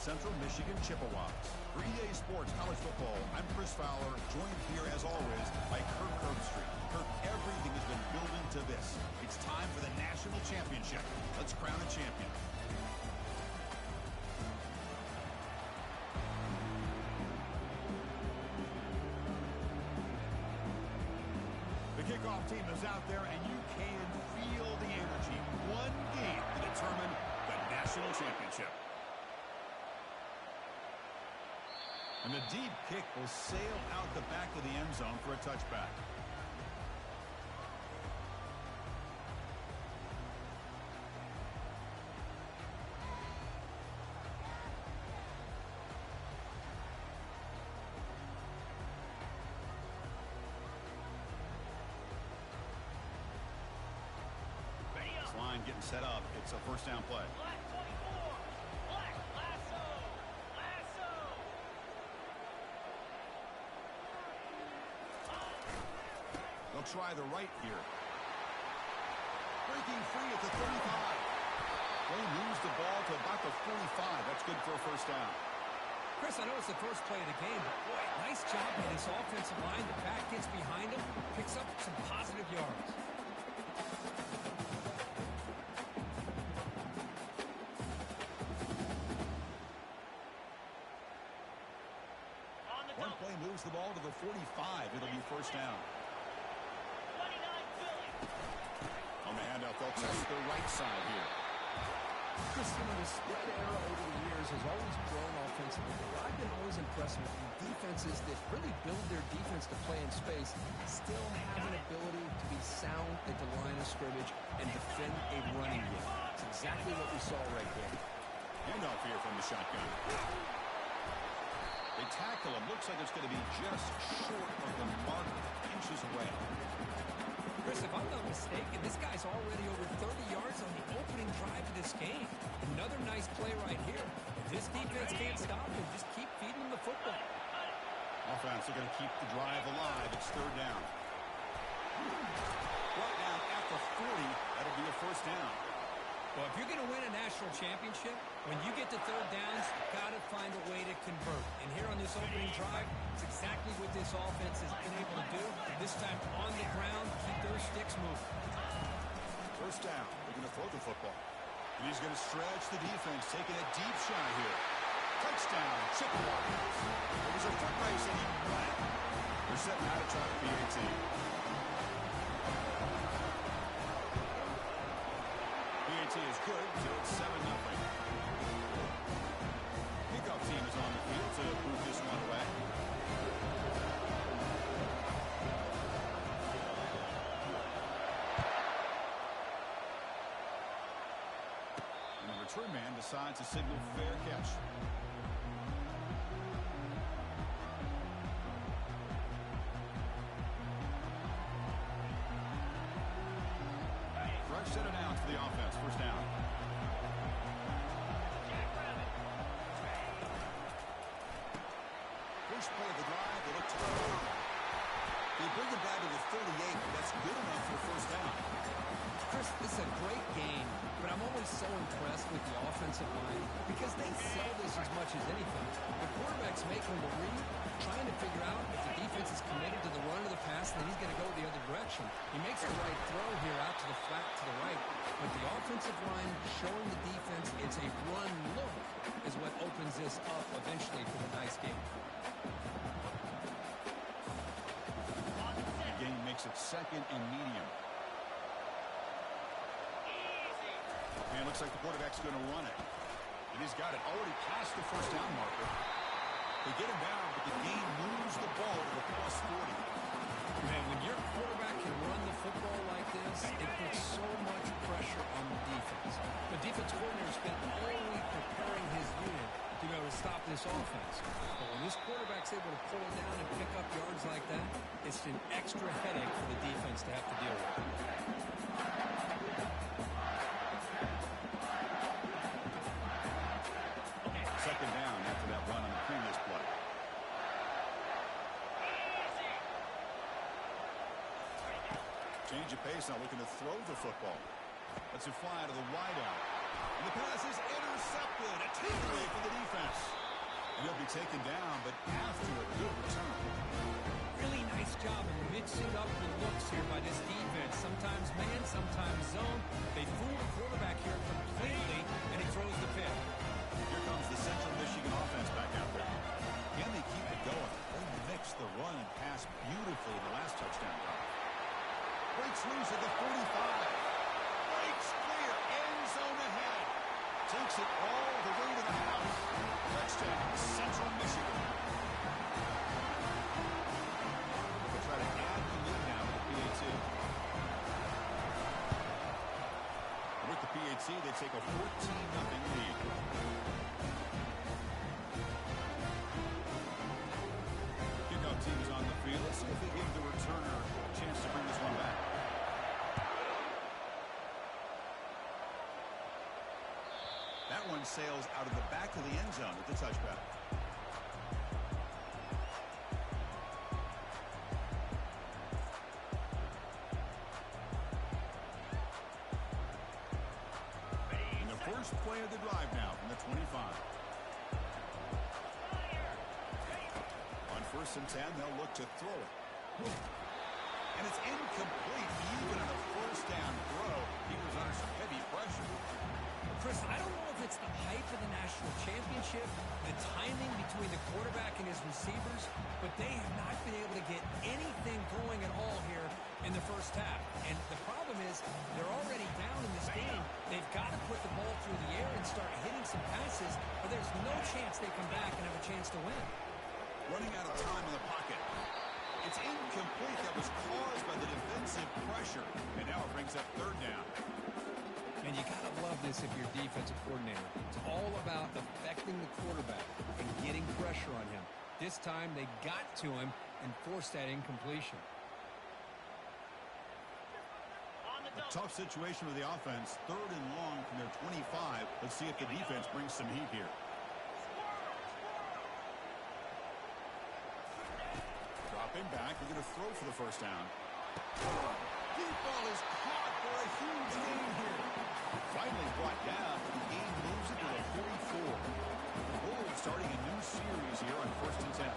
Central Michigan Chippewas. For EA Sports College Football, I'm Chris Fowler, joined here as always by Kirk Herbstreit. Kirk, everything has been building to this. It's time for the national championship. Let's crown a champion. The kickoff team is out there, and you can feel the energy. One game to determine the national championship. And the deep kick will sail out the back of the end zone for a touchback. This line getting set up. It's a first down play. They'll try the right here. Breaking free at the 35. They lose the ball to about the 45. That's good for a first down. Chris, I know it's the first play of the game, but boy, nice job by this offensive line. The back gets behind him, picks up some positive yards. One play moves the ball to the 45. It'll be first down. On the handoff, they'll test the right side here. Chris, the spread era over the years has always grown offensively. But I've been always impressed with defenses that really build their defense to play in space, still have an ability to be sound at the line of scrimmage and defend a running game. It's exactly what we saw right there. Handoff here from the shotgun. They tackle him. Looks like it's going to be just short of the mark, inches away. Chris, if I'm not mistaken, this guy's already over 30 yards on the opening drive of this game. Another nice play right here. If this defense can't stop him, just keep feeding him the football. Offense are going to keep the drive alive. It's third down. Right now, at the 40, that'll be a first down. Well, if you're going to win a national championship, when you get to third downs, you've got to find a way to convert. And here on this opening drive, it's exactly what this offense has been able to do. This time on the ground, keep those sticks moving. First down. They're going to throw the football. And he's going to stretch the defense, taking a deep shot here. Touchdown, Chippewas. It was a foot race, and he won it. They're setting out to try the PAT. PAT is good, so it's 7-0. Kickoff team is on the field to move this one away. And the return man decides to signal fair catch. Fresh set of downs for the offense. First down. First play of the drive, they look to the right. They bring it down to the 38, but that's good enough for first down. Chris, this is a great game, but I'm always so impressed with the offensive line because they sell this as much as anything. The quarterback's making the read, trying to figure out if the defense is committed to the run or the pass, then he's going to go the other direction. He makes the right throw here out to the flat to the right, but the offensive line showing the defense it's a run look is what opens this up eventually for the nice game. The game makes it second and medium. And it looks like the quarterback's going to run it. And he's got it already past the first down marker. They get him down, but the game moves the ball to the plus 40. Man, when your quarterback can run the football like this, it puts so much pressure on the defense. The defense coordinator spent all week preparing his unit to be able to stop this offense. But when this quarterback's able to pull it down and pick up yards like that, it's an extra headache for the defense to have to deal with. Second down after that run on the previous play. Change of pace now, looking to throw the football. Let's it fly to the wideout. And the pass is intercepted. A takeaway for the defense. And he'll be taken down, but after a good return. Really nice job of mixing up the looks here by this defense. Sometimes man, sometimes zone. They fool the quarterback here completely, and he throws the pick. Here comes the Central Michigan offense back out there. Can they keep it going? They mixed the run and pass beautifully in the last touchdown drive. Breaks loose at the 45. Breaks clear. End zone ahead. Takes it all the way to the house. Touchdown, Central Michigan. They'll try to add the lead now with the PAT. With the PAT, they take a 14-0 lead. Kickoff team is on the field. Let's see if they give the returner a chance to bring this one back. That one sails out of the back of the end zone with the touchback. And the first play of the drive now from the 25. On 1st and 10, they'll look to throw it. And it's incomplete even on a first down throw. He was under some heavy pressure. Chris, I don't know if it's the hype of the national championship, the timing between the quarterback and his receivers, but they have not been able to get anything going at all here in the first half. And the problem is they're already down in this game. They've got to put the ball through the air and start hitting some passes, or there's no chance they come back and have a chance to win. Running out of time in the pocket. It's incomplete. That was caused by the defensive pressure. And now it brings up 3rd down. And you got to love this if you're defensive coordinator. It's all about affecting the quarterback and getting pressure on him. This time they got to him and forced that incompletion. A tough situation with the offense. 3rd and long from their 25. Let's see if the defense brings some heat here. Dropping back. They're going to throw for the first down. Deep ball is caught for a huge gain here. Finally brought down. The game moves it to the 44. The Bulls starting a new series here on 1st and 10.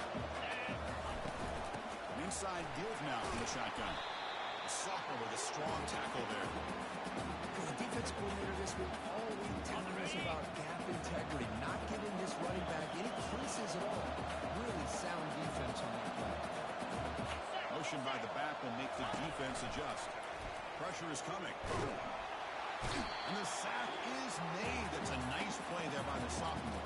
An inside give now from the shotgun. The sophomore with a strong tackle there. The defense coordinator this week all week telling us about gap integrity, not giving this running back any creases at all. Really sound defense on that play. Motion by the back will make the defense adjust. Pressure is coming. And the sack is made. That's a nice play there by the sophomore.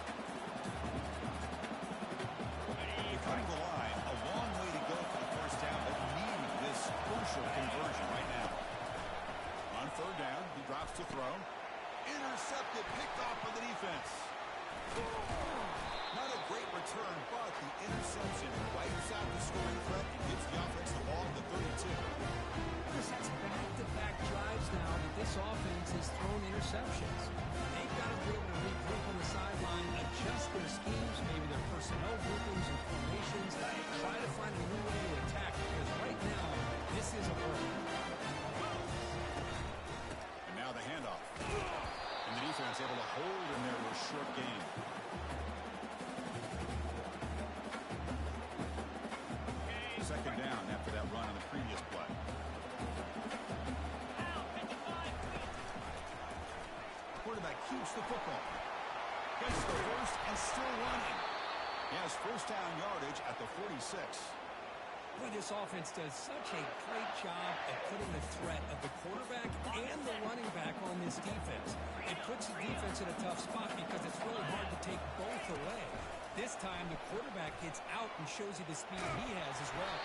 They come to the line. A long way to go for the first down, but need this crucial conversion right now. On 3rd down, he drops to throw. Intercepted, picked off by the defense. Not a great return, but the interception wipes out the scoring threat and gives the offense the ball at the 32. Chris, that's back-to-back drives now that this offense has thrown interceptions. They've got to be able to regroup on the sideline, adjust their schemes, maybe their personnel groupings and formations, try to find a new way to attack, because right now, this isn't working. And now the handoff. And the defense able to hold in there with a short gain. Second down after that run on the previous play. Quarterback keeps the football. Gets the first and still running. He has first down yardage at the 46. Boy, this offense does such a great job of putting the threat of the quarterback and the running back on this defense. It puts the defense in a tough spot because it's really hard to take both away. This time, the quarterback gets out and shows you the speed he has as well.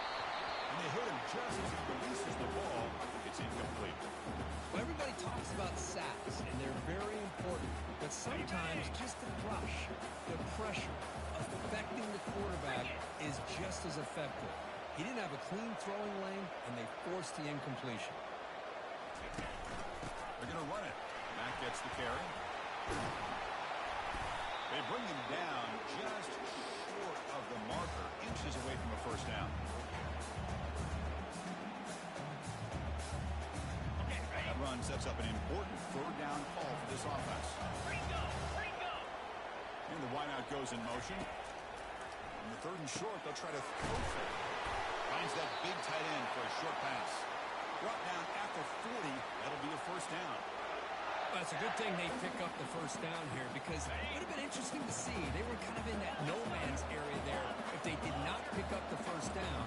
And they hit him just as he releases the ball. It's incomplete. Well, everybody talks about sacks, and they're very important. But sometimes just the rush, the pressure, affecting the quarterback is just as effective. He didn't have a clean throwing lane, and they forced the incompletion. They're going to run it. Mack gets the carry. They bring him down just short of the marker, inches away from a first down. That run run sets up an important third down call for this offense. And the wideout goes in motion. And the third and short, they'll try to throw for it. Finds that big tight end for a short pass. Brought down at the 40. That'll be a first down. Well, it's a good thing they pick up the first down here because it would have been interesting to see. They were kind of in that no man's area there. If they did not pick up the first down,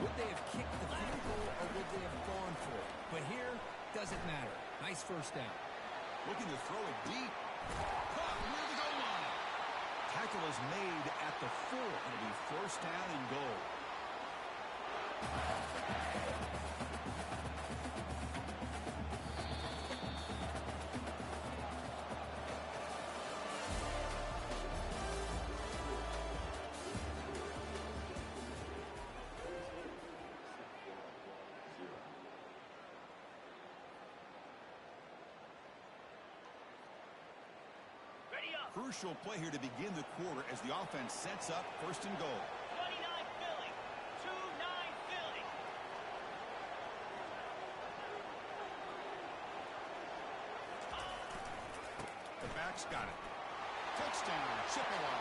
would they have kicked the field goal or would they have gone for it? But here, doesn't matter. Nice first down. Looking to throw it deep. Caught near the goal line. Tackle is made at the 4. It'll be first down and goal. Crucial play here to begin the quarter as the offense sets up first and goal. 29 Philly. 2-9 Philly. The back's got it. Touchdown, Chippewa.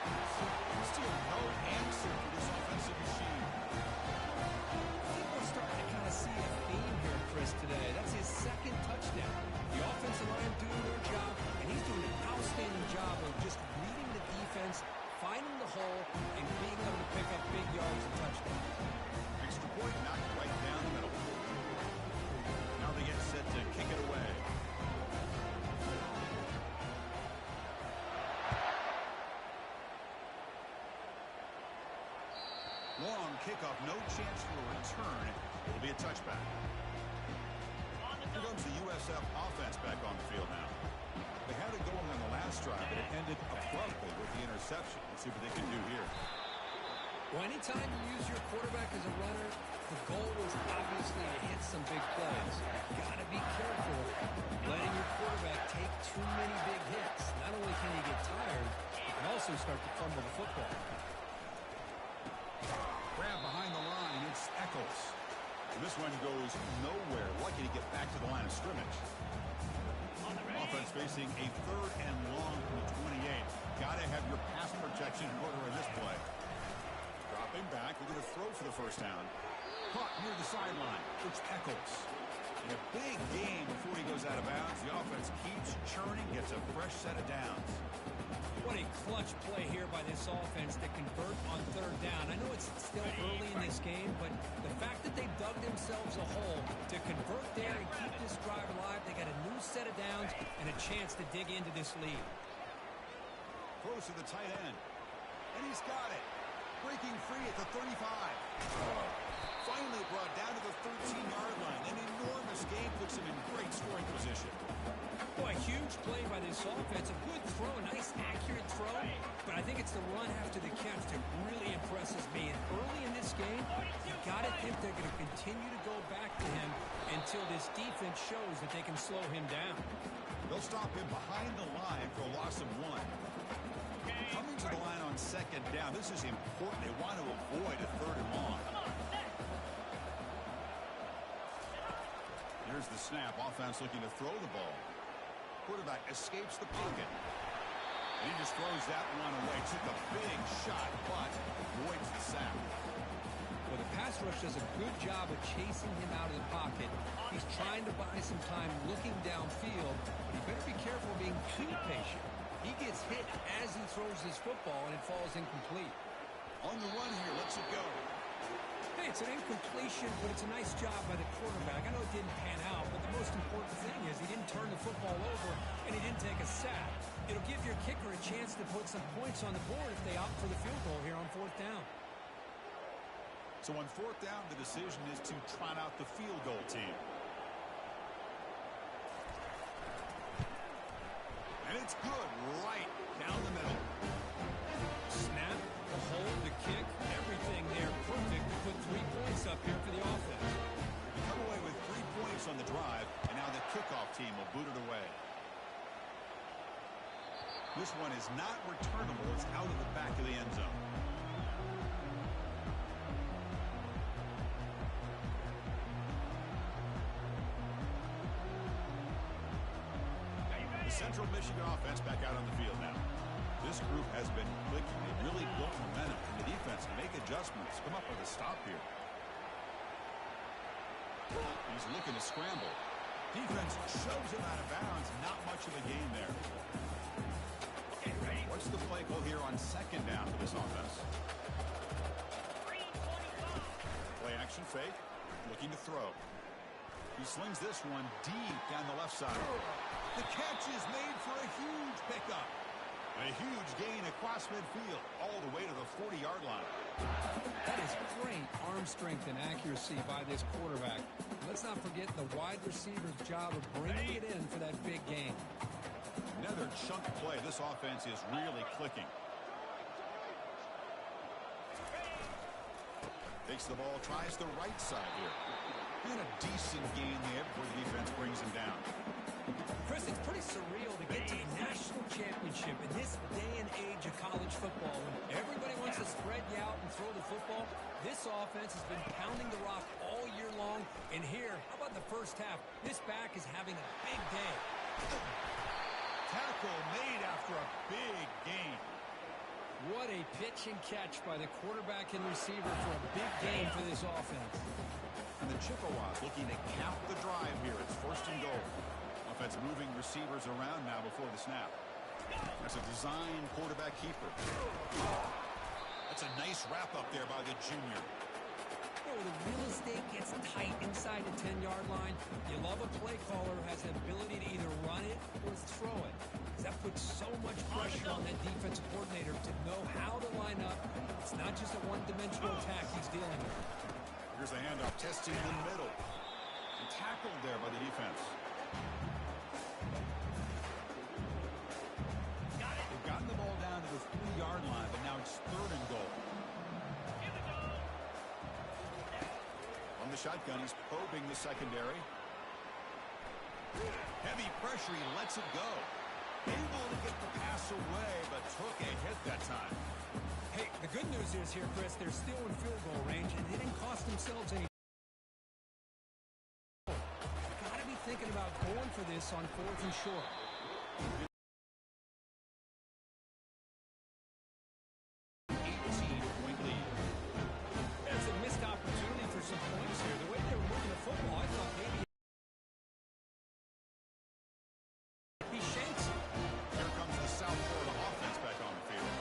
Still no answer for this offensive machine. I think we're starting to kind of see a theme here, Chris, today. That's his second touchdown. The offensive line doing their job, and he's doing an outstanding job of just reading the defense, finding the hole, and being able to pick up big yards and touchdowns. Extra point knocked right down the middle. Now they get set to kick it away. Long kickoff, no chance for a return. It'll be a touchback. Here comes the USF offense back on the field now. They had it going on the last drive, but it ended abruptly with the interception. Let's see what they can do here. Well, anytime you use your quarterback as a runner, the goal was obviously to hit some big plays. You've got to be careful letting your quarterback take too many big hits. Not only can you get tired, you can also start to fumble the football. Grab behind the line. It's Eccles. And this one goes nowhere. Lucky to get back to the line of scrimmage. Offense facing a third and long from the 28. Got to have your pass protection in order in this play. Dropping back. We're going to throw for the first down. Caught near the sideline. It's Eccles. In a big game before he goes out of bounds. The offense keeps churning, gets a fresh set of downs. What a clutch play here by this offense to convert on third down. I know it's still early in this game, but the fact that they dug themselves a hole to convert there and keep this drive alive, they got a new set of downs and a chance to dig into this lead. Throws to the tight end. And he's got it. Breaking free at the 35. Finally brought down to the 13-yard line. An enormous gain puts him in great scoring position. Boy, a huge play by this offense. A good throw, a nice accurate throw. But I think it's the run after the catch that really impresses me. And early in this game, you got to think they're going to continue to go back to him until this defense shows that they can slow him down. They'll stop him behind the line for a loss of 1. Coming to the line on second down. This is important. They want to avoid a third and long. Here's the snap. Offense looking to throw the ball. Quarterback escapes the pocket. And he just throws that one away. Took a big shot, but avoids the sack. Well, the pass rush does a good job of chasing him out of the pocket. He's trying to buy some time looking downfield, but he better be careful being too patient. He gets hit as he throws his football, and it falls incomplete. On the run here, lets it go. Hey, it's an incompletion, but it's a nice job by the quarterback. I know it didn't pan out, but the most important thing is he didn't turn the football over, and he didn't take a sack. It'll give your kicker a chance to put some points on the board if they opt for the field goal here on fourth down. So on fourth down, the decision is to trot out the field goal team. And it's good right down the middle. Snap, the hold, the kick, everything there perfect to put 3 points up here for the offense. They come away with 3 points on the drive, and now the kickoff team will boot it away. This one is not returnable. It's out of the back of the end zone. Central Michigan offense back out on the field now. This group has been clicking. They really built momentum. And the defense make adjustments. Come up with a stop here. He's looking to scramble. Defense shoves him out of bounds. Not much of a gain there. Okay, ready. What's the play call here on second down for this offense? 3:25. Play action fake. Looking to throw. He slings this one deep down the left side. The catch is made for a huge pickup. And a huge gain across midfield, all the way to the 40-yard line. That is great arm strength and accuracy by this quarterback. Let's not forget the wide receiver's job of bringing it in for that big gain. Another chunk play. This offense is really clicking. Takes the ball, tries the right side here. And a decent gain there before the defense brings him down. Chris, it's pretty surreal to get to the national championship in this day and age of college football. When everybody wants to spread you out and throw the football, this offense has been pounding the rock all year long. And here, how about the first half? This back is having a big day. Tackle made after a big gain. What a pitch and catch by the quarterback and receiver for a big gain for this offense. And the Chippewas looking to cap the drive here. It's first and goal. Offense moving receivers around now before the snap. That's a design quarterback keeper. That's a nice wrap up there by the junior. Oh, the real estate gets tight inside the 10-yard line. You love a play caller who has the ability to either run it or throw it. That puts so much pressure on that defensive coordinator to know how to line up. It's not just a one-dimensional attack he's dealing with. Here's a handoff, testing in the middle. And tackled there by the defense. They've gotten the ball down to the 3-yard line, but now it's third and goal. On the shotgun, he's probing the secondary. Heavy pressure, he lets it go. Able to get the pass away, but took a hit that time. Hey, the good news is here, Chris, they're still in field goal range, and they didn't cost themselves any. You've got to be thinking about going for this on 4th and short. 18-point lead. That's a missed opportunity for some points here. The way they were moving the football, I thought maybe he shanks it. Here comes the South Florida offense back on the field.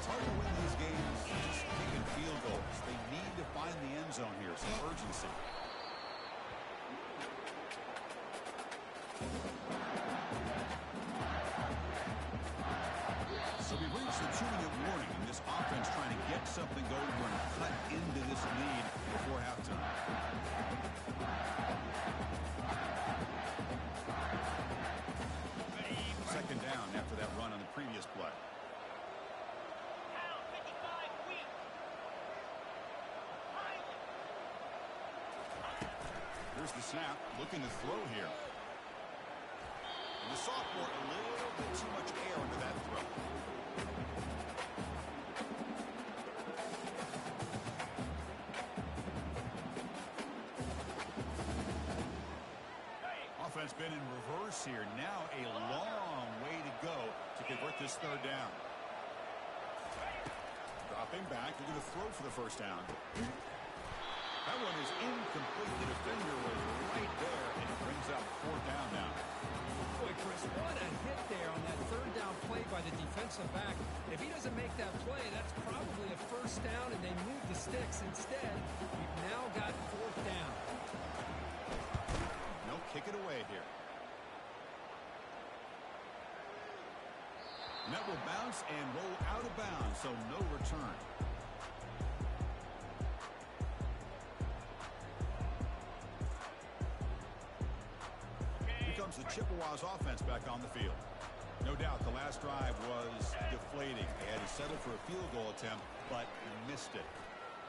It's hard to win these games just kicking field goals. They need to find the end zone here, some urgency. So we've reached the 2-minute warning, and this offense trying to get something going and cut into this lead before halftime. Second down after that run on the previous play. Now 55 weak. Here's the snap, looking to throw here. And the sophomore, a little bit too much air under that throw. Offense been in reverse here. Now a long way to go to convert this third down. Dropping back, looking to throw for the first down. That one is incomplete. The defender was right there, and it brings up fourth down now. Boy, Chris, what a hit there on that third down play by the defensive back. If he doesn't make that play, that's probably a first down, and they move the sticks. Instead, we've now got fourth down. No, kick it away here. And that will bounce and roll out of bounds, so no return. Here comes the Chippewas offense back on the field. No doubt the last drive was deflating. They had to settle for a field goal attempt, but missed it.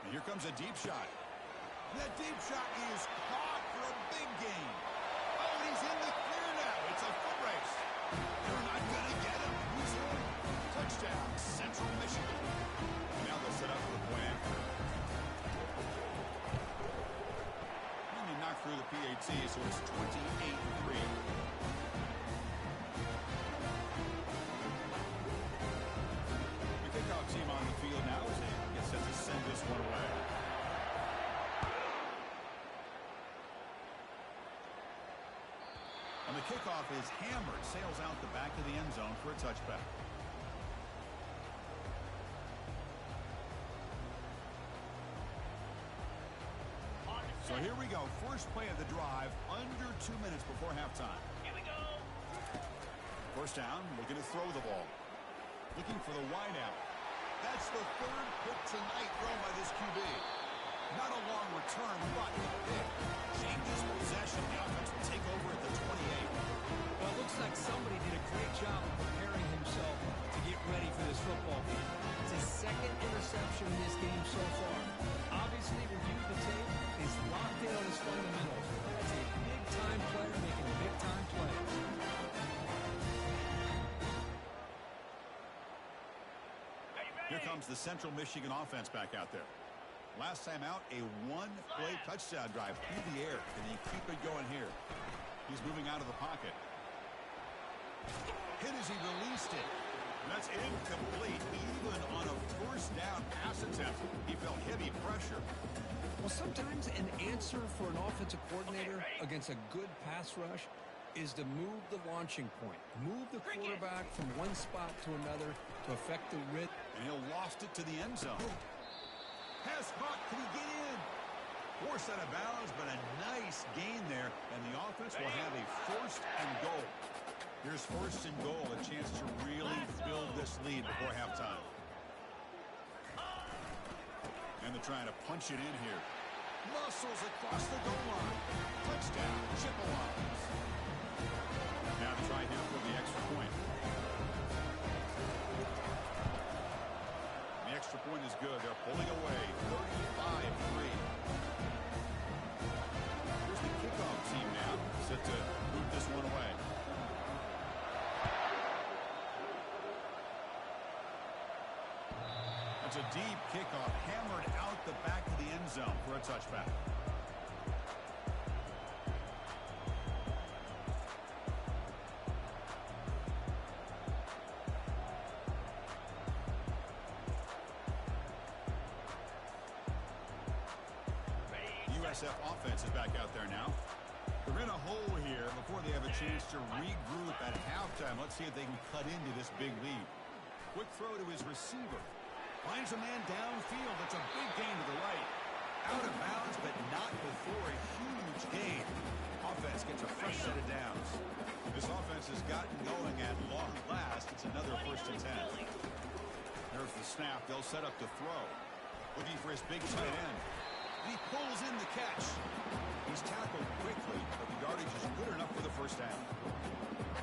And here comes a deep shot. And that deep shot is caught for a big gain. Oh, and he's in the clear now. It's a foot race. They're not going to get him. He's in. Touchdown, Central Michigan. And now they'll set up for the point after. And they knock through the PAT, so it's 28-3. kickoff is hammered, sails out the back of the end zone for a touchback. So here we go. First play of the drive, under 2 minutes before halftime. Here we go. First down, looking to throw the ball. Looking for the wide out. That's the third pick tonight thrown by this QB. Not a long return, but a pick. Changes possession. The offense will take over at the 28. Well, it looks like somebody did a great job of preparing himself to get ready for this football game. It's his second interception in this game so far. Obviously, reviewed the tape. He's locked in on his fundamentals. He's a big-time player making big-time plays. Here comes the Central Michigan offense back out there. Last time out, a one-play touchdown drive through the air. Can he keep it going here? He's moving out of the pocket. Hit as he released it. That's incomplete. Even on a first down pass attempt, he felt heavy pressure. Well, sometimes an answer for an offensive coordinator against a good pass rush is to move the launching point. Move the quarterback from one spot to another to affect the rhythm. And he'll lost it to the end zone. Pass caught. Can he get in? Forced out of bounds, but a nice gain there. And the offense will have a first and goal. Here's first and goal, a chance to really build this lead before halftime. And they're trying to punch it in here. Muscles across the goal line. Touchdown, Chippewas. Now to try here for the extra point. The extra point is good. They're pulling away. 35-3. Here's the kickoff team now, set to move this one away. It's a deep kickoff, hammered out the back of the end zone for a touchback. USF offense is back out there now. They're in a hole here before they have a chance to regroup at halftime. Let's see if they can cut into this big lead. Quick throw to his receiver. Finds a man downfield. That's a big gain to the right. Out of bounds, but not before a huge gain. Offense gets a fresh set of downs. This offense has gotten going at long last. It's another first and 10. There's the snap. They'll set up the throw. Looking for his big tight end. He pulls in the catch. He's tackled quickly, but the yardage is good enough for the first down.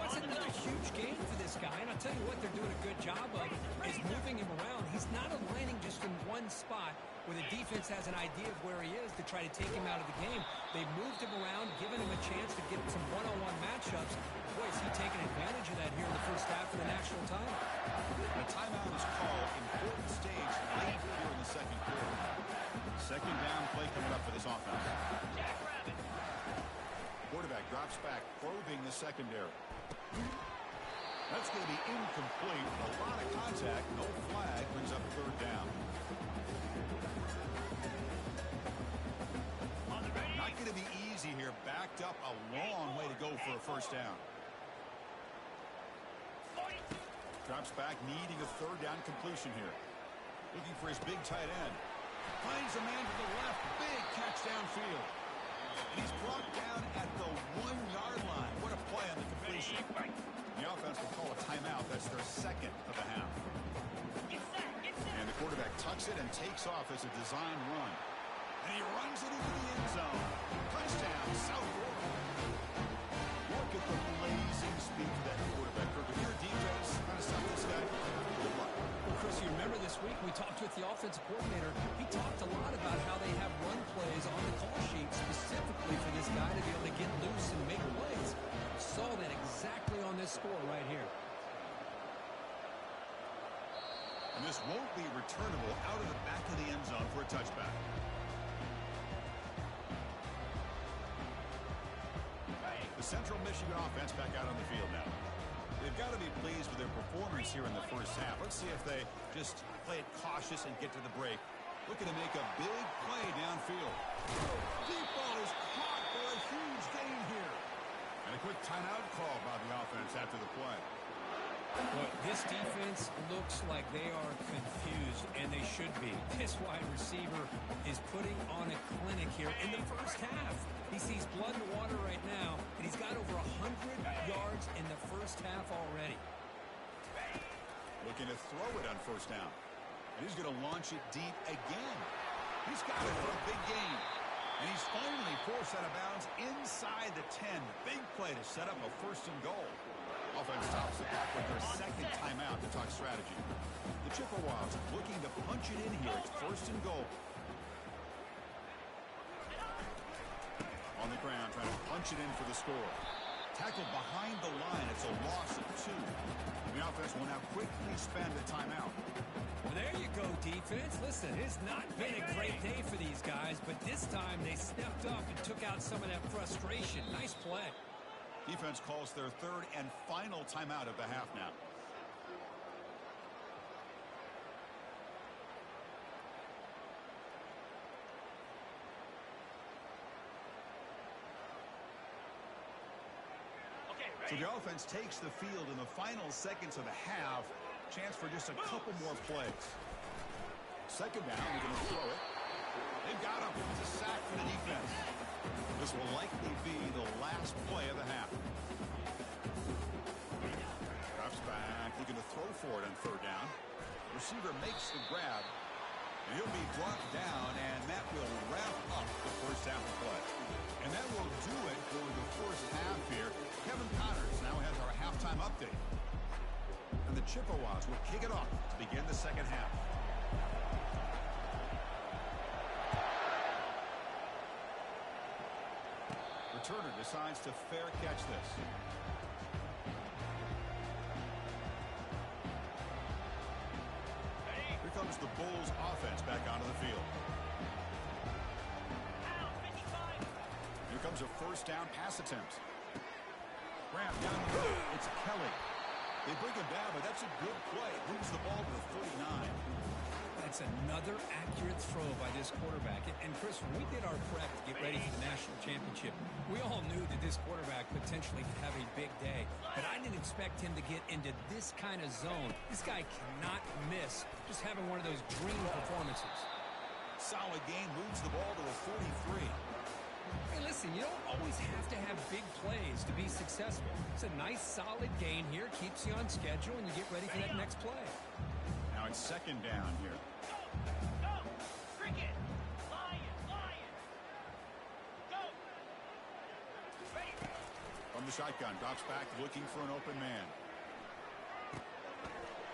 That's another huge gain for this guy, and I'll tell you what they're doing a good job of is moving him around. He's not aligning just in one spot where the defense has an idea of where he is to try to take him out of the game. They've moved him around, given him a chance to get some one-on-one matchups. Boy, is he taking advantage of that here in the first half of the national title. A timeout is called. Important stage late here in the second quarter. Second down play coming up for this offense. Quarterback drops back, probing the secondary. That's going to be incomplete. A lot of contact, no flag, brings up third down. Not going to be easy here. Backed up a long way to go for a first down. Drops back, needing a third down completion here. Looking for his big tight end. Finds a man to the left. Big catch downfield. And he's brought down at the 1-yard line. What a play on the completion. The offense will call a timeout. That's their second of the half. And the quarterback tucks it and takes off as a design run. And he runs it into the end zone. Touchdown, South Florida. Look at the blazing speed of that quarterback. If your defense trying to stop this guy, good luck. Well, Chris, you remember this week we talked with the offensive coordinator. He talked a lot about how they have run plays on the call sheet specifically for this guy to be able to get loose and make plays. Saw that exactly on this score right here. And this won't be returnable out of the back of the end zone for a touchback. The Central Michigan offense back out on the field now. They've got to be pleased with their performance here in the first half. Let's see if they just play it cautious and get to the break. Looking to make a big play downfield. Deep ball is caught for a huge gain here. And a quick timeout call by the offense after the play. Well, this defense looks like they are confused, and they should be. This wide receiver is putting on a clinic here in the first half. He sees blood in the water right now, and he's got over 100 yards in the first half already. Looking to throw it on first down. And he's going to launch it deep again. He's got it for a big gain. And he's finally forced out of bounds inside the 10. Big play to set up a first and goal. Offense stops it back with their second timeout to talk strategy. The Chippewas looking to punch it in here. It's first and goal. On the ground, trying to punch it in for the score. Tackled behind the line. It's a loss of 2. The offense will now quickly spend a timeout. Well, there you go, defense. Listen, it's not been a great day for these guys, but this time they stepped up and took out some of that frustration. Nice play. Defense calls their third and final timeout of the half now. So the offense takes the field in the final seconds of the half. Chance for just a couple more plays. Second down, they're going to throw it. They've got him. It's a sack for the defense. This will likely be the last play of the half. Drops back, looking to throw for it on third down. Receiver makes the grab, and he'll be brought down, and that will wrap up the first half of play. And that will do it for the first half here. Kevin Connors now has our halftime update. And the Chippewas will kick it off to begin the second half. Returner decides to fair catch this. Here comes the Bulls offense back onto the field. Here comes a first down pass attempt. Graham down the middle. It's Kelly. They bring him down, but that's a good play. Moves the ball to the 49. That's another accurate throw by this quarterback. And Chris, when we did our prep to get ready for the national championship, we all knew that this quarterback potentially could have a big day. But I didn't expect him to get into this kind of zone. This guy cannot miss just having one of those dream performances. Solid game, moves the ball to the 43. Hey, listen, you don't always have to have big plays to be successful. It's a nice, solid gain here. Keeps you on schedule, and you get ready for that next play. Now it's second down here. Go! Cricket! Lion! Lion! Go! Ready! From the shotgun, drops back, looking for an open man.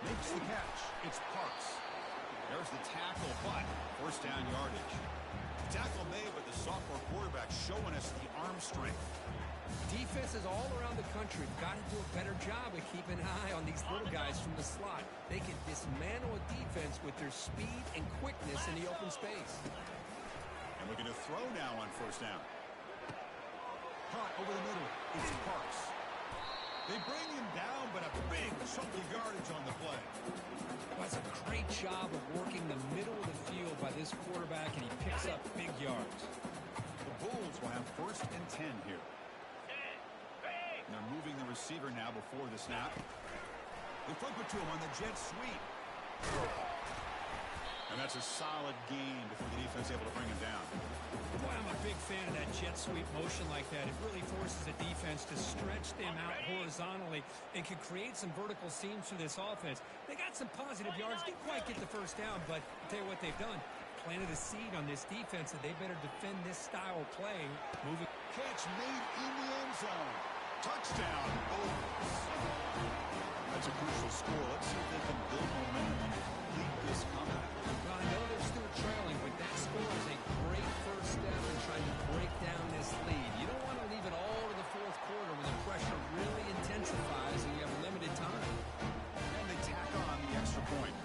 Makes the catch. It's Parks. There's the tackle, but first down yardage. Tackle made, but the sophomore quarterback showing us the arm strength. Defenses all around the country have got to do a better job of keeping an eye on these little guys from the slot. They can dismantle a defense with their speed and quickness in the open space. And looking to throw now on first down. Hot over the middle. It's Parks. They bring him down, but a big chunk of yardage on the play. That's a great job of working the middle of the field by this quarterback, and he picks up big yards. The Bulls will have first and 10 here. And they're moving the receiver now before the snap. They flip it to him on the jet sweep. And that's a solid gain before the defense is able to bring him down. Boy, I'm a big fan of that jet sweep motion like that. It really forces the defense to stretch them out horizontally and can create some vertical seams for this offense. They got some positive yards. Didn't quite get the first down, but I'll tell you what they've done. Planted a seed on this defense, and they better defend this style of play. Moving. Catch made in the end zone. Touchdown, Bulls. That's a crucial score. Let's see if they can build momentum and complete this comeback. Well, I know they're still trailing, but that score is a great first step in trying to break down this lead. You don't want to leave it all to the fourth quarter when the pressure really intensifies and you have limited time. And they tack on the extra point.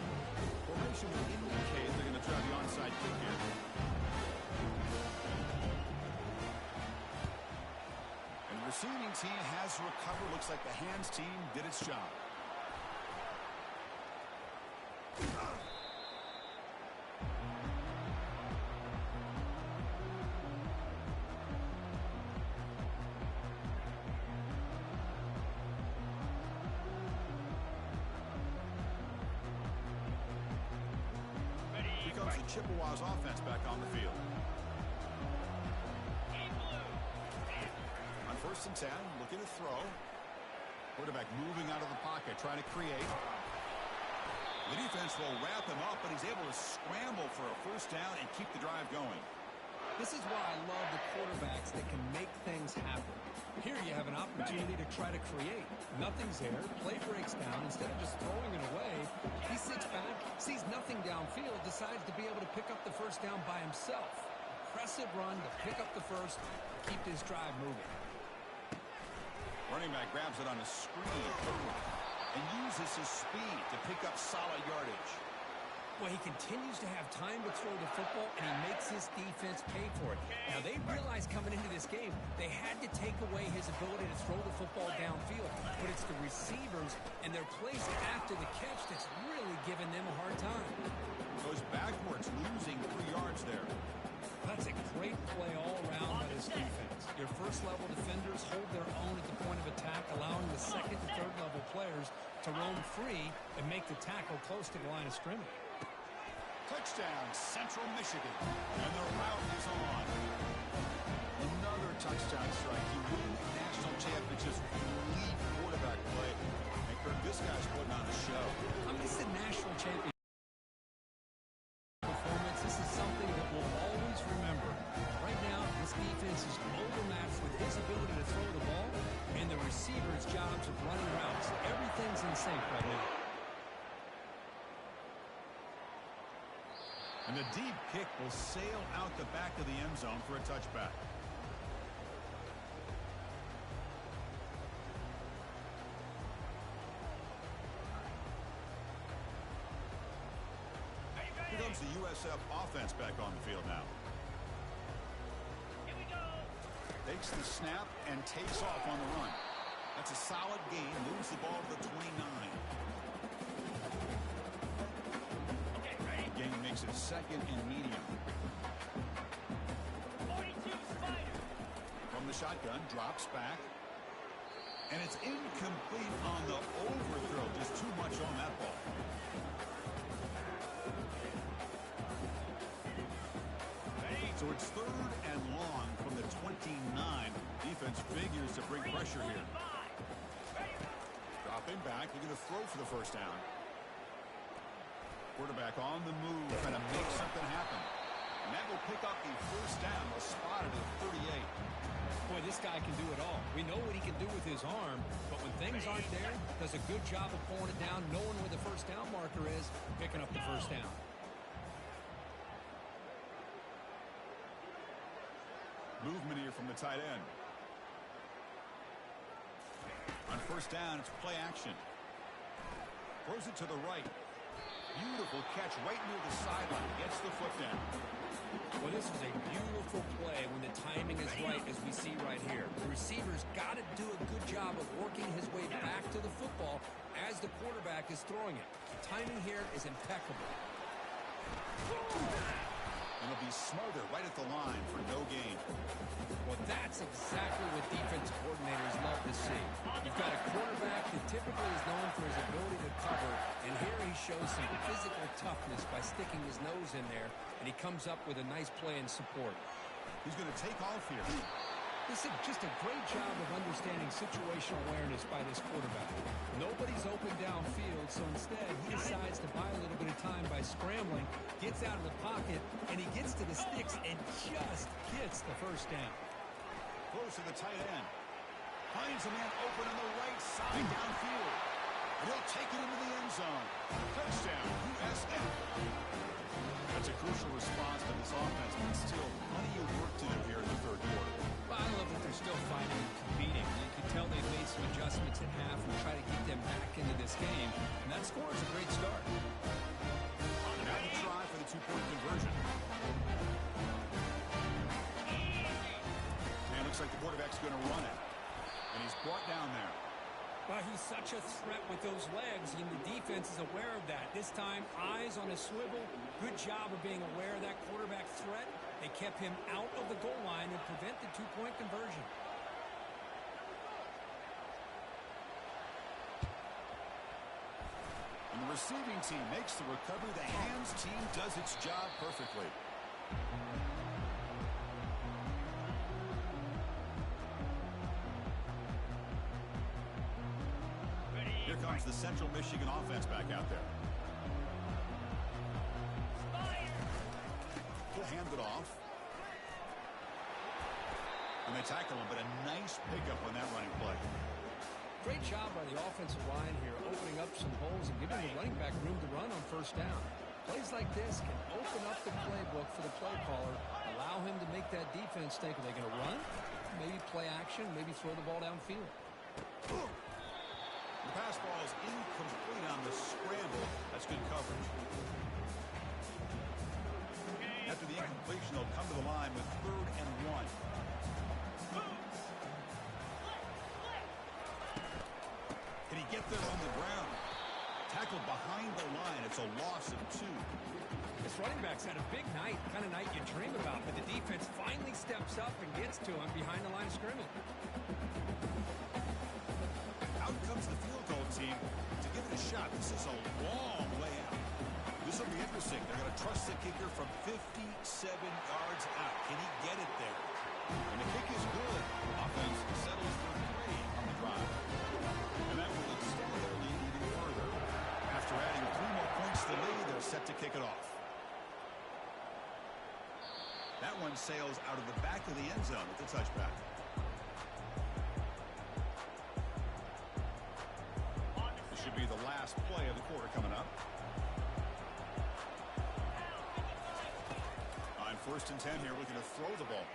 Formation would indicate they're going to try the onside kick here. And the receiving team has recovered. Looks like the hands team did its job. comes the Chippewas offense back on the field. On 1st and 10, looking to throw. Quarterback moving out of the pocket, trying to create. The defense will wrap him up, but he's able to scramble for a 1st down and keep the drive going. This is why I love the quarterbacks that can make things happen. Here you have an opportunity to try to create. Nothing's there. Play breaks down. Instead of just throwing it away, he sits back, sees nothing downfield, decides to be able to pick up the 1st down by himself. Impressive run to pick up the 1st, keep this drive moving. Running back grabs it on a screen and uses his speed to pick up solid yardage. Well, he continues to have time to throw the football, and he makes his defense pay for it. Now, they realized coming into this game they had to take away his ability to throw the football downfield. But it's the receivers and their plays after the catch that's really giving them a hard time. Goes backwards, losing 3 yards there. That's a great play all around by this defense. Your first-level defenders hold their own at the point of attack, allowing the second and third-level players to roam free and make the tackle close to the line of scrimmage. Touchdown, Central Michigan. And the route is on. Another touchdown strike. You win national championships with elite quarterback play. And Kirk, this guy's putting on a show. I mean, this is a national championship performance. This is something that we'll always remember. Right now, this defense is overmatched with his ability to throw the ball and the receivers' jobs of running routes. Everything's in sync right now. And the deep kick will sail out the back of the end zone for a touchback. Here comes the USF offense back on the field now. Here we go. Takes the snap and takes off on the run. That's a solid gain. Moves the ball to the 29. Gain makes it 2nd and medium. 42 Spider. From the shotgun, drops back. And it's incomplete on the overthrow. Just too much on that ball. So it's 3rd and long from the 29. Defense figures to bring pressure here. Dropping back, looking to throw for the 1st down. Quarterback on the move, trying to make something happen. And that will pick up the 1st down. A spot at the 38. Boy, this guy can do it all. We know what he can do with his arm, but when things aren't there, does a good job of pulling it down, knowing where the 1st down marker is, picking up the 1st down. Movement here from the tight end. On 1st down, it's play action. Throws it to the right. Beautiful catch right near the sideline. Gets the foot down. Well, this is a beautiful play when the timing is right, as we see right here. The receiver's got to do a good job of working his way back to the football as the quarterback is throwing it. The timing here is impeccable. And he'll be smothered right at the line for no gain. Well, that's exactly what defensive coordinators love to see. You've got a quarterback that typically is known for his ability to cover, and here he shows some physical toughness by sticking his nose in there, and he comes up with a nice play in support. He's going to take off here. This is just a great job of understanding situational awareness by this quarterback. Nobody's open downfield, so instead he decides to buy a little bit of time by scrambling, gets out of the pocket, and he gets to the sticks and just gets the 1st down. Close to the tight end. Finds a man open on the right side downfield. And he'll take it into the end zone. Touchdown, USF. That's a crucial response to this offense, but still plenty of work to do here in the 3rd quarter. Well, I love that they're still fighting and competing. You can tell they've made some adjustments at half and try to get them back into this game. And that score is a great start. Now to try for the 2-point conversion. And looks like the quarterback's going to run it. And he's brought down there. Well, he's such a threat with those legs, and the defense is aware of that. This time, eyes on a swivel. Good job of being aware of that quarterback threat. They kept him out of the goal line and prevent the 2-point conversion. And receiving team makes the recovery. The hands team does its job perfectly. Here comes the Central Michigan offense back out there. He'll hand it off. And they tackle him, but a nice pickup on that running play. Great job by the offensive line here, opening up some holes and giving the running back room to run on first down. Plays like this can open up the playbook for the play caller, allow him to make that defense think, are they going to run? Maybe play action, maybe throw the ball downfield. The pass ball is incomplete on the scramble. That's good coverage. After the incompletion, they'll come to the line with 3rd and 1. Can he get there on the ground? Tackled behind the line. It's a loss of 2. This running back's had a big night, kind of night you dream about, but the defense finally steps up and gets to him behind the line of scrimmage. Out comes the field goal team to give it a shot. This is a long way out. This will be interesting. They're going to trust the kicker from 57 yards out. Can he get it there? And the kick is good. Offense settles for 3 on the drive. And that will extend their lead even further. After adding 3 more points to the lead, they're set to kick it off. That one sails out of the back of the end zone with the touchback. This should be the last play of the quarter coming up. On 1st and 10 here, looking to throw the ball.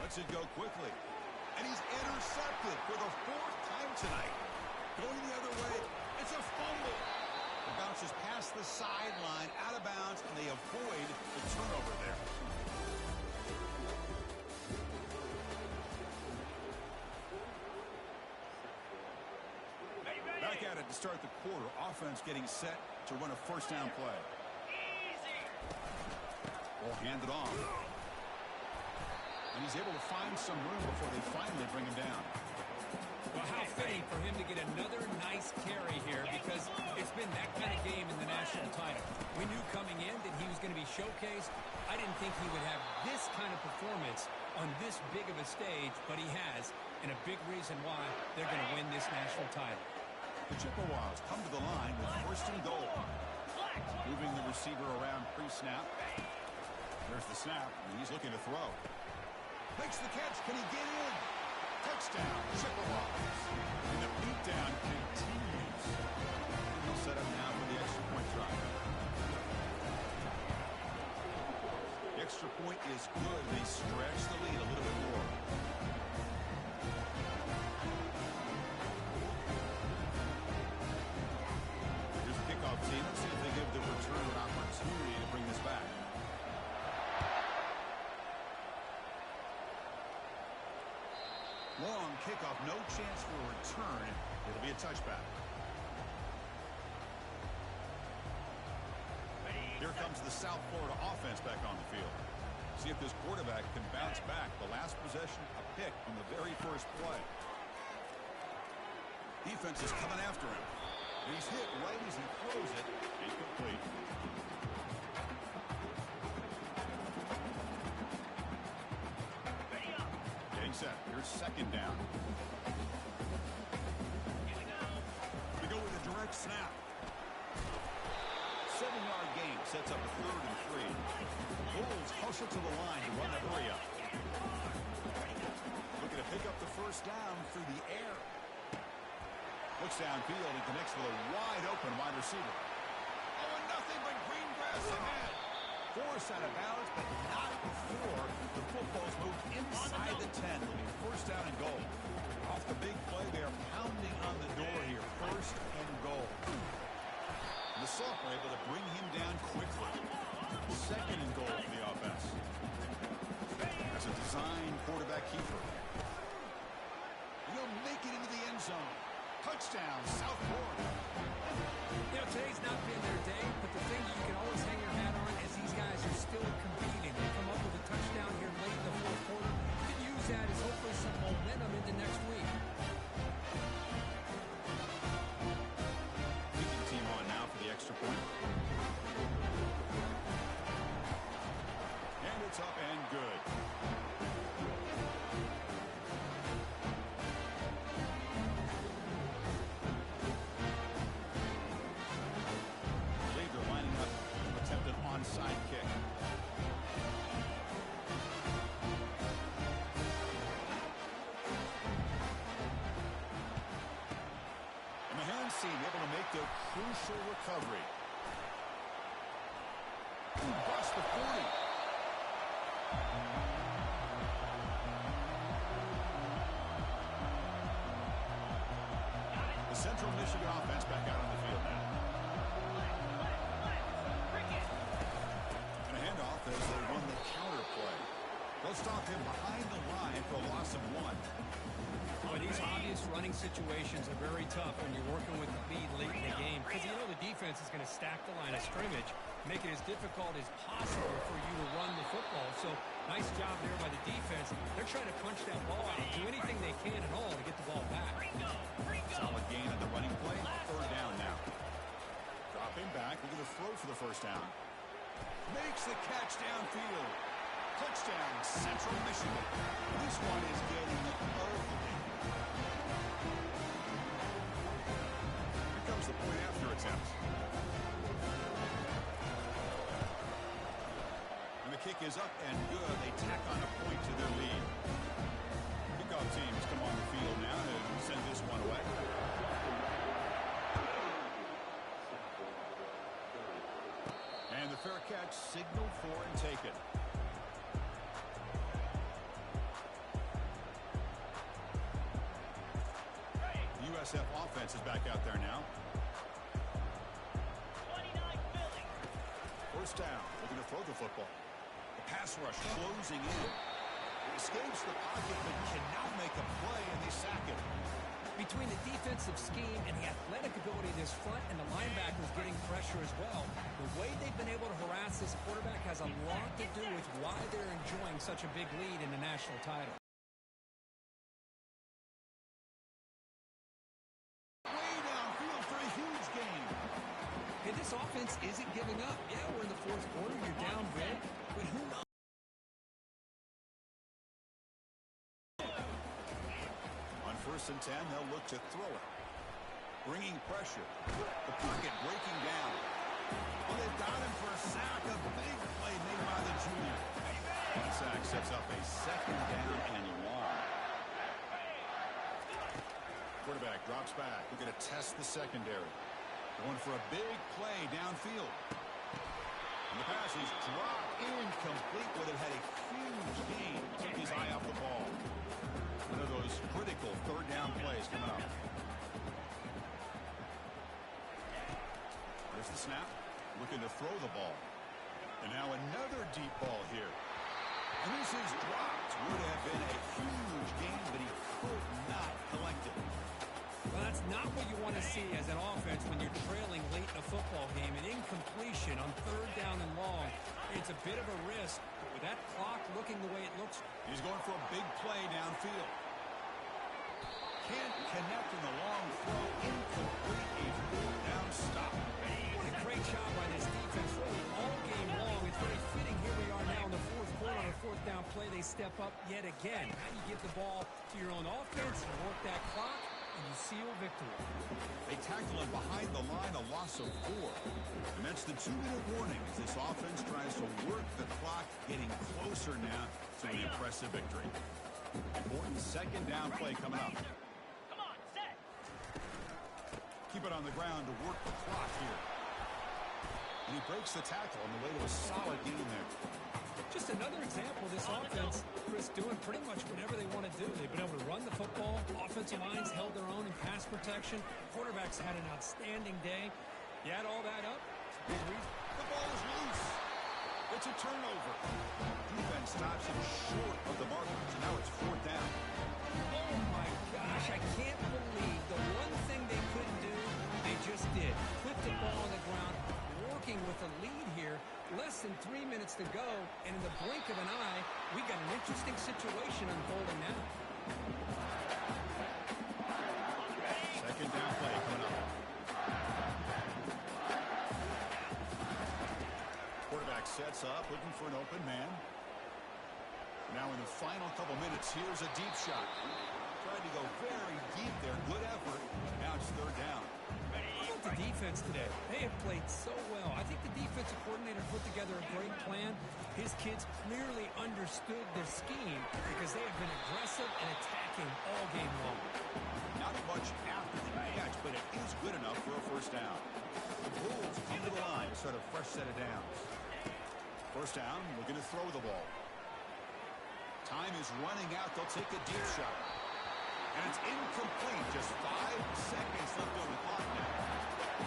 Lets it go quickly. And he's intercepted for the 4th time tonight. Going the other way, it's a fumble. It bounces past the sideline, out of bounds, and they avoid the turnover there. Back at it to start the quarter. Offense getting set to run a 1st down play. Ball handed off. And he's able to find some room before they finally bring him down. Well, how fitting for him to get another nice carry here, because it's been that kind of game in the national title. We knew coming in that he was going to be showcased. I didn't think he would have this kind of performance on this big of a stage, but he has, and a big reason why they're going to win this national title. The Chippewas come to the line with 1st and goal. Moving the receiver around pre-snap. There's the snap, and he's looking to throw. Makes the catch. Can he get in? Touchdown, Chippewas. And the beatdown continues. They'll set up now for the extra point try. The extra point is good. They stretch the lead a little bit more. Here's the kickoff team. Let's see if they give the return an opportunity to bring this back. Long kickoff, no chance for a return. It'll be a touchback. Here comes the South Florida offense back on the field. See if this quarterback can bounce back. The last possession, a pick on the very first play. Defense is coming after him. He's hit right as he throws it. Incomplete. Set. Here's 2nd down. We go with a direct snap. 7-yard gain sets up a 3rd and 3. Bulls hustle to the line to run the hurry up. Looking to pick up the 1st down through the air. Looks downfield and connects with a wide open wide receiver. Oh, and nothing but green grass ahead. Forced out of bounds, but not before the football's moved inside the 10. It'll be 1st down and goal. Off the big play, they are pounding on the door here. 1st and goal. The Soft were able to bring him down quickly. 2nd and goal for the offense. That's a design quarterback keeper. He'll make it into the end zone. Touchdown, South Florida. You know, today's not been their day, but the thing you can always hang your hat on is these guys are still competing. They come up with a touchdown here late in the 4th quarter. You can use that as hopefully some momentum into next week. Kicking team on now for the extra Across the 40. The Central Michigan offense back out on the field now. And a handoff as they won the counter play. They'll stop him behind the line for a loss of 1. Well, these obvious running situations are very tough when you're working with the lead late in the game because you know the defense is going to stack the line of scrimmage, make it as difficult as possible for you to run the football. So nice job there by the defense. They're trying to punch that ball out and do anything they can at all to get the ball back. Solid gain on the running play. 3rd down now. Dropping back. We're going to throw for the 1st down. Makes the catch downfield. Touchdown, Central Michigan. This one is getting ugly. Here comes the point after attempt. And the kick is up and good. They tack on a point to their lead. Kickoff teams come on the field now to send this one away. And the fair catch signaled for and taken. USF offense is back out there now. 29 Philly. 1st down. Looking to throw the football. The pass rush closing in. He escapes the pocket but cannot make a play, and they sack it. Between the defensive scheme and the athletic ability of this front and the linebackers getting pressure as well, the way they've been able to harass this quarterback has a lot to do with why they're enjoying such a big lead in the national title. Way downfield for a huge gain. Hey, this offense isn't giving up. Yeah, we're in the 4th quarter. You're down big, but who knows? On 1st and 10, they'll look to throw it. Bringing pressure. The pocket breaking down. Well, they've got him for a sack. A big play made by the junior. That sack sets up a 2nd down and long. Quarterback drops back. We're going to test the secondary. Going for a big play downfield. And the pass is dropped incomplete, but it had a huge gain. Took his eye off the ball. One of those critical 3rd down plays coming up. There's the snap. Looking to throw the ball. And now another deep ball here. And this is dropped. Would have been a huge gain, but he could not collect it. Well, that's not what you want to see as an offense when you're trailing late in a football game. An incompletion on 3rd down and long. It's a bit of a risk, but with that clock looking the way it looks. He's going for a big play downfield. Can't connect in the long throw. Incomplete. A 4th down stop. What a great job by this defense really all game long. It's very fitting. Here we are now in the 4th quarter on a 4th down play. They step up yet again. How do you get the ball to your own offense and work that clock? And you seal victory. They tackle him behind the line, a loss of 4. And that's the 2-minute warning as this offense tries to work the clock, getting closer now to an impressive victory. Important 2nd down play coming up. Come on, set. Keep it on the ground to work the clock here. And he breaks the tackle on the way to a solid gain there. Just another example of this offense, Chris, doing pretty much whatever they want to do. They've been able to run the football. Offensive lines held their own in pass protection. Quarterbacks had an outstanding day. You add all that up, it's a big reason. The ball is loose. It's a turnover. Defense stops him short of the marker. So now it's 4th down. Oh, my gosh, I can't believe the one thing they couldn't do, they just did. Put the ball on the ground, working with a lead here. Less than 3 minutes to go, and in the blink of an eye, we got an interesting situation unfolding now. 2nd down play coming up. Quarterback sets up, looking for an open man. Now in the final couple minutes, here's a deep shot. Tried to go very deep there. Good effort. Now it's 3rd down. How about the defense today? They have played so well. I think the defensive coordinator put together a great plan. His kids clearly understood the scheme because they have been aggressive and attacking all game long. Not much after the catch, but it is good enough for a 1st down. The Bulls come to the line to start a fresh set of downs. First down, looking to throw the ball. Time is running out. They'll take a deep shot. And it's incomplete. Just 5 seconds left on the clock now.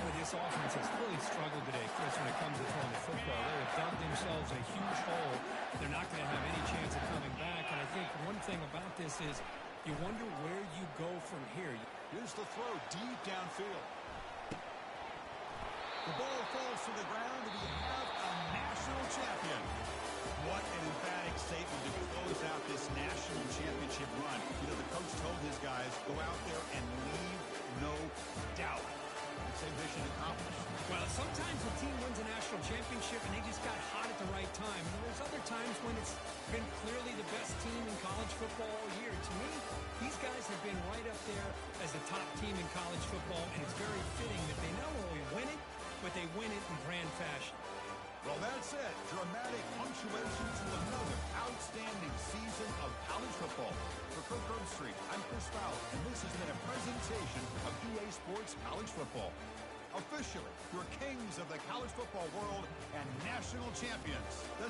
Well, this offense has really struggled today, Chris, when it comes to throwing the football. They have dug themselves a huge hole. They're not going to have any chance of coming back. And I think one thing about this is you wonder where you go from here. Here's the throw deep downfield. The ball falls to the ground, and we have a national champion. What an emphatic statement to close out this national championship run. You know, the coach told his guys, go out there and leave no doubt. Same mission accomplished. Well, sometimes a team wins a national championship and they just got hot at the right time. And there's other times when it's been clearly the best team in college football all year. To me, these guys have been right up there as the top team in college football, and it's very fitting that they not only win it, but they win it in grand fashion. Well, that's it. Dramatic punctuation to another outstanding season of college football. For Kirk Herbstreit, I'm Chris Fowler, and this has been a presentation of EA Sports College Football. Officially, your kings of the college football world and national champions, the